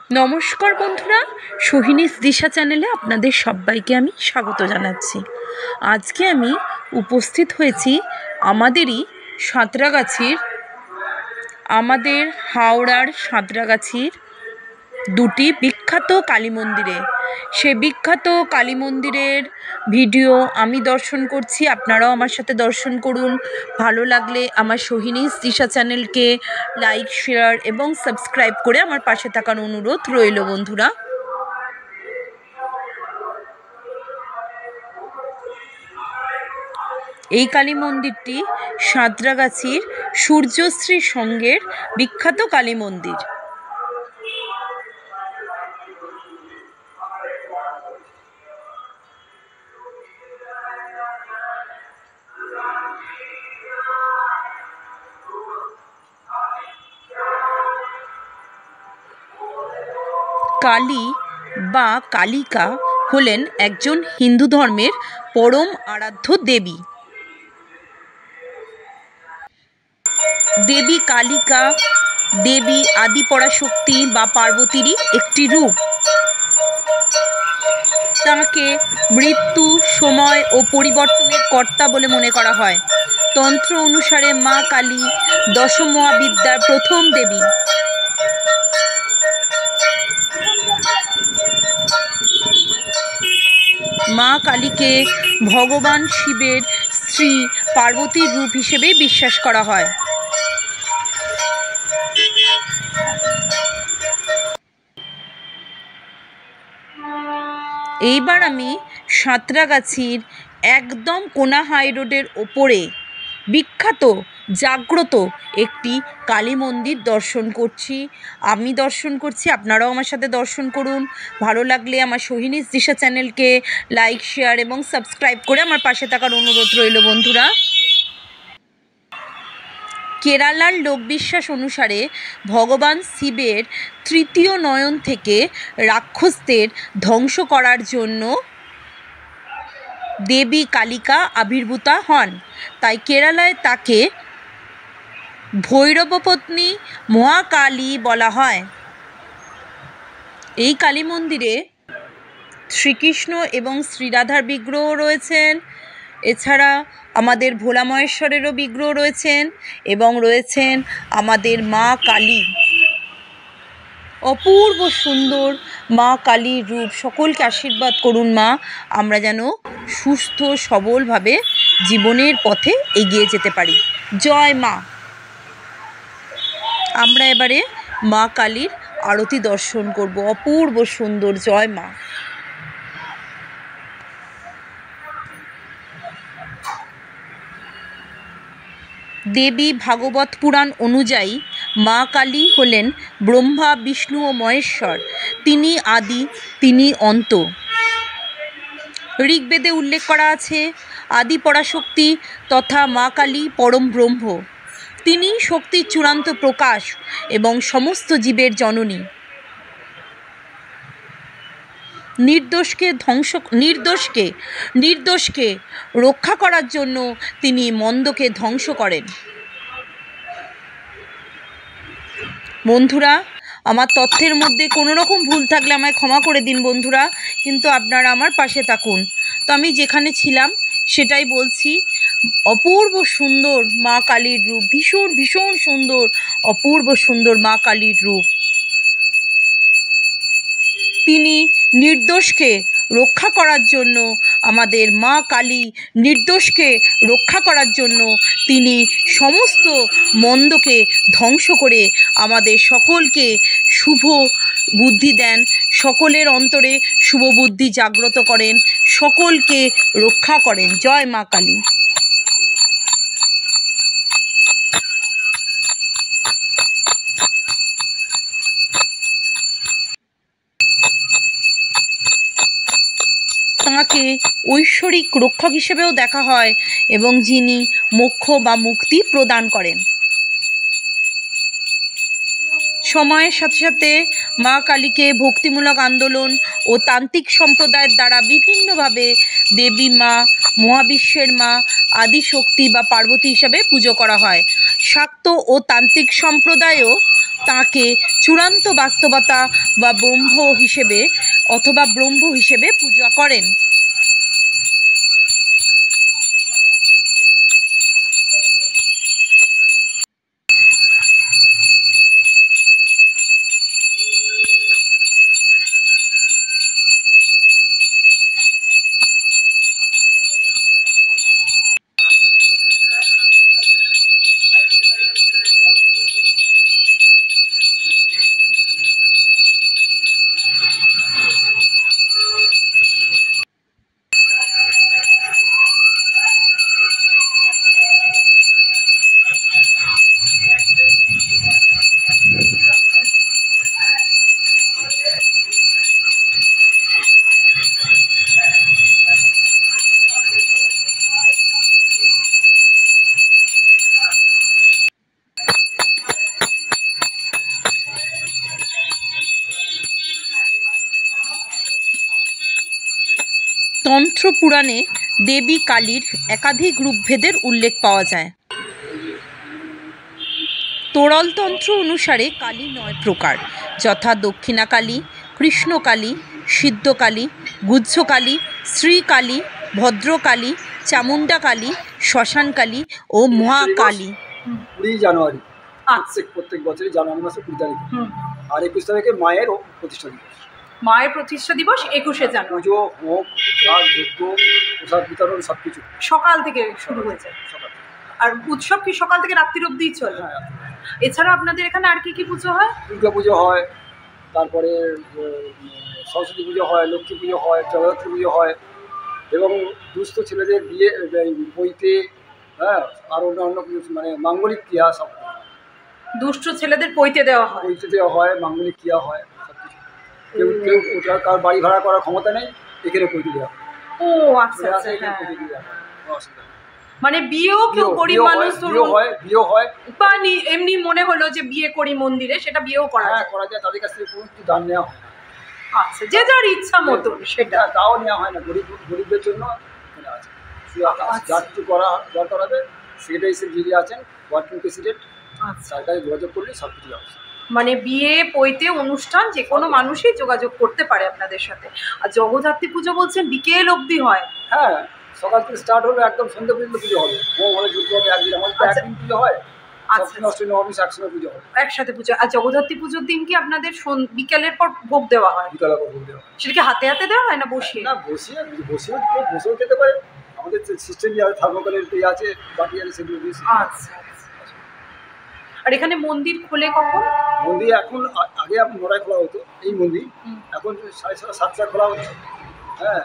নমস্কার বন্ধুরা, সোহিনীস দিশা চ্যানেলে আপনাদের সবাইকে আমি স্বাগত জানাচ্ছি। আজকে আমি উপস্থিত হয়েছি আমাদেরই সাঁতরাগাছির, আমাদের হাওড়ার সাঁতরাগাছির দুটি বিখ্যাত কালী মন্দিরে। সে বিখ্যাত কালী মন্দিরের ভিডিও আমি দর্শন করছি, আপনারাও আমার সাথে দর্শন করুন। ভালো লাগলে আমার সোহিনীস দিশা চ্যানেলকে লাইক, শেয়ার এবং সাবস্ক্রাইব করে আমার পাশে থাকার অনুরোধ রইল বন্ধুরা। এই কালী মন্দিরটি সাঁতরাগাছির সূর্যশ্রী সংঘের বিখ্যাত কালী মন্দির। কালী বা কালিকা হলেন একজন হিন্দু ধর্মের পরম আরাধ্য দেবী। দেবী কালিকা দেবী আদি পরাশক্তি বা পার্বতীরই একটি রূপ। তাঁকে মৃত্যু, সময় ও পরিবর্তনের কর্তা বলে মনে করা হয়। তন্ত্র অনুসারে মা কালী দশ মহাবিদ্যার প্রথম দেবী। মা কালীকে ভগবান শিবের স্ত্রী পার্বতীর রূপ হিসেবে বিশ্বাস করা হয়। এইবার আমি সাঁতরাগাছির একদম কোনা হাই রোডের ওপরে বিখ্যাত জাগ্রত একটি কালী মন্দির দর্শন করছি। আমি দর্শন করছি, আপনারাও আমার সাথে দর্শন করুন। ভালো লাগলে আমার সোহিনীস দিশা চ্যানেলকে লাইক, শেয়ার এবং সাবস্ক্রাইব করে আমার পাশে থাকার অনুরোধ রইল বন্ধুরা। কেরালার লোকবিশ্বাস অনুসারে ভগবান শিবের তৃতীয় নয়ন থেকে রাক্ষসদের ধ্বংস করার জন্য দেবী কালিকা আবির্ভূতা হন। তাই কেরালায় তাকে ভৈরবপত্নী মহাকালী বলা হয়। এই কালী মন্দিরে শ্রীকৃষ্ণ এবং শ্রীরাধার বিগ্রহ রয়েছেন। এছাড়া আমাদের ভোলা মহেশ্বরেরও বিগ্রহ রয়েছেন এবং রয়েছেন আমাদের মা কালী। অপূর্ব সুন্দর মা কালীর রূপ। সকলকে আশীর্বাদ করুন মা, আমরা যেন সুস্থ সবলভাবে জীবনের পথে এগিয়ে যেতে পারি। জয় মা। আমরা এবারে মা কালীর আরতি দর্শন করব। অপূর্ব সুন্দর। জয় মা। দেবী ভাগবত পুরাণ অনুযায়ী মা কালী হলেন ব্রহ্মা, বিষ্ণু ও মহেশ্বর। তিনি আদি, তিনি অন্ত। ঋগ্বেদে উল্লেখ করা আছে আদি পরাশক্তি তথা মা কালী পরম ব্রহ্ম। তিনি শক্তির চূড়ান্ত প্রকাশ এবং সমস্ত জীবের জননী। নির্দোষকে রক্ষা করার জন্য তিনি মন্দকে ধ্বংস করেন। বন্ধুরা, আমার তথ্যের মধ্যে কোনো রকম ভুল থাকলে আমায় ক্ষমা করে দিন বন্ধুরা, কিন্তু আপনারা আমার পাশে থাকুন। তো আমি যেখানে ছিলাম সেটাই বলছি। অপূর্ব সুন্দর মা কালীর রূপ, ভীষণ ভীষণ সুন্দর, অপূর্ব সুন্দর মা কালীর রূপ। তিনি নির্দোষকে রক্ষা করার জন্য, আমাদের মা কালী নির্দোষকে রক্ষা করার জন্য তিনি সমস্ত মন্দকে ধ্বংস করে আমাদের সকলকে শুভ বুদ্ধি দেন, সকলের অন্তরে শুভ বুদ্ধি জাগ্রত করেন, সকলকে রক্ষা করেন। জয় মা কালী। তাঁকে ঐশ্বরিক রক্ষক হিসেবেও দেখা হয় এবং যিনি মোক্ষ বা মুক্তি প্রদান করেন। সময়ের সাথে সাথে মা কালীকে ভক্তিমূলক আন্দোলন ও তান্ত্রিক সম্প্রদায়ের দ্বারা বিভিন্নভাবে দেবী মা, মহাবিশ্বের মা, আদিশক্তি বা পার্বতী হিসাবে পুজো করা হয়। শাক্ত ও তান্ত্রিক সম্প্রদায়ও তাকে চূড়ান্ত বাস্তবতা বা ব্রহ্ম হিসেবে পূজা করেন। তন্ত্র পুরাণে দেবী কালীর একাধিক রূপভেদের উল্লেখ পাওয়া যায়। তোরল তন্ত্র অনুসারে কালী 9 প্রকার, যথা দক্ষিণা কালী, কৃষ্ণকালী, সিদ্ধকালী, গুহ্যকালী, শ্রীকালী, ভদ্রকালী, চামুণ্ডা কালী, শ্মশানকালী ও মহাকালী। 20 জানুয়ারি প্রত্যেক বছরই জানুয়ারি মাসে 20 তারিখে, আর 21 তারিখে মায়েরও প্রতিষ্ঠা দিবস। মায়ের প্রতিষ্ঠা দিবস 21শে জানুয়ারি। পুজো, হোম, যাগ, যজ্ঞ, প্রসাদ বিতরণ সবকিছু সকাল থেকে শুরু হয়েছে। আর উৎসব কি সকাল থেকে রাত্রির অবধি চলে? হ্যাঁ। এছাড়া আপনাদের এখানে আর কি কি পুজো হয়? দুর্গা পুজো হয়, তারপরে সরস্বতী পুজো হয়, লক্ষ্মী পুজো হয়, জগদ্ধাত্রী পুজো হয়, এবং দুস্থ ছেলেদের বিয়ে বইতে, হ্যাঁ, আর অন্যান্য মানে মাঙ্গলিক ক্রিয়া সব। দুষ্ট ছেলেদের পৈতে দেওয়া হয়, মাঙ্গলিক ক্রিয়া হয় সবকিছু। কেউ ওটা কার বাড়ি ভাড়া করার ক্ষমতা নেই, এখানে পৈতে দেওয়া হয়। ও আচ্ছা আচ্ছা, মানে বিয়েও কেউ গরিব মানুষ বিয়ে হয় বা এমনি মনে হলো যে বিয়ে করি মন্দিরে, সেটা বিয়েও করা যায়, তাদের কাছ থেকে কোনো দান নেওয়া হয়। আচ্ছা, যে যার ইচ্ছা মতো সেটা তাও নেওয়া হয় না, গরিবদের জন্য আছে। যা কিছু করা দরকার হবে, সেক্রেটারি যিনি আছেন, ওয়ার্কিং প্রেসিডেন্ট, তার কাছে যোগাযোগ করলে সব কিছু ব্যবস্থা। মানে বিয়ে পৈতে অনুষ্ঠান যে কোনো মানুষই যোগাযোগ করতে পারে আপনাদের সাথে। আর জগদ্ধাত্রী পুজো বলছেন বিকেল অবধি হয়? হ্যাঁ, সকাল থেকে স্টার্ট হলে একদম সন্ধ্যে পর্যন্ত পুজো হবে। যুদ্ধ হবে একদিন, আমাদের একদিন পুজো হয়, একসঙ্গে পুজো হয়, একসাথে পুজো। আর জগদ্ধাত্রী পুজোর দিন কি আপনাদের বিকেলের পর ভোগ দেওয়া হয়? বিকেলের পর ভোগ দেওয়া হয়। সেটা কি হাতে হাতে দেওয়া হয় না বসিয়ে? না, বসেও খেতে পারে। আমাদের সিস্টেম থার্মোকলের আছে, বাকি আছে, সেগুলো দিয়েছি। আচ্ছা। আর এখানে মন্দির খোলে কখন? মন্দির এখন, আগে এখন 9টায় খোলা হতো এই মন্দির, এখন 6:30 7টায় খোলা হচ্ছে। হ্যাঁ,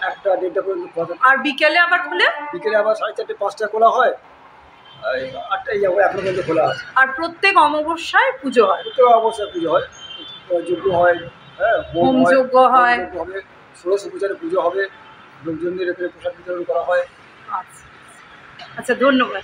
1টা 1:30টা পর্যন্ত খোলা। আর বিকেলে আবার খুলে? বিকেলে আবার 4:30 5টায় খোলা হয়, 8টায় এখনো পর্যন্ত খোলা আছে। আর প্রত্যেক অমাবস্যায় পুজো হয়? প্রত্যেক অমাবস্যায় পুজো হয়, যজ্ঞ হয়, হ্যাঁ, হোম যজ্ঞ হয়, হবে, ষোড়শ পূজার পুজো হবে, লোকজনদের এখানে প্রসাদ বিতরণ করা হয়। আচ্ছা, ধন্যবাদ।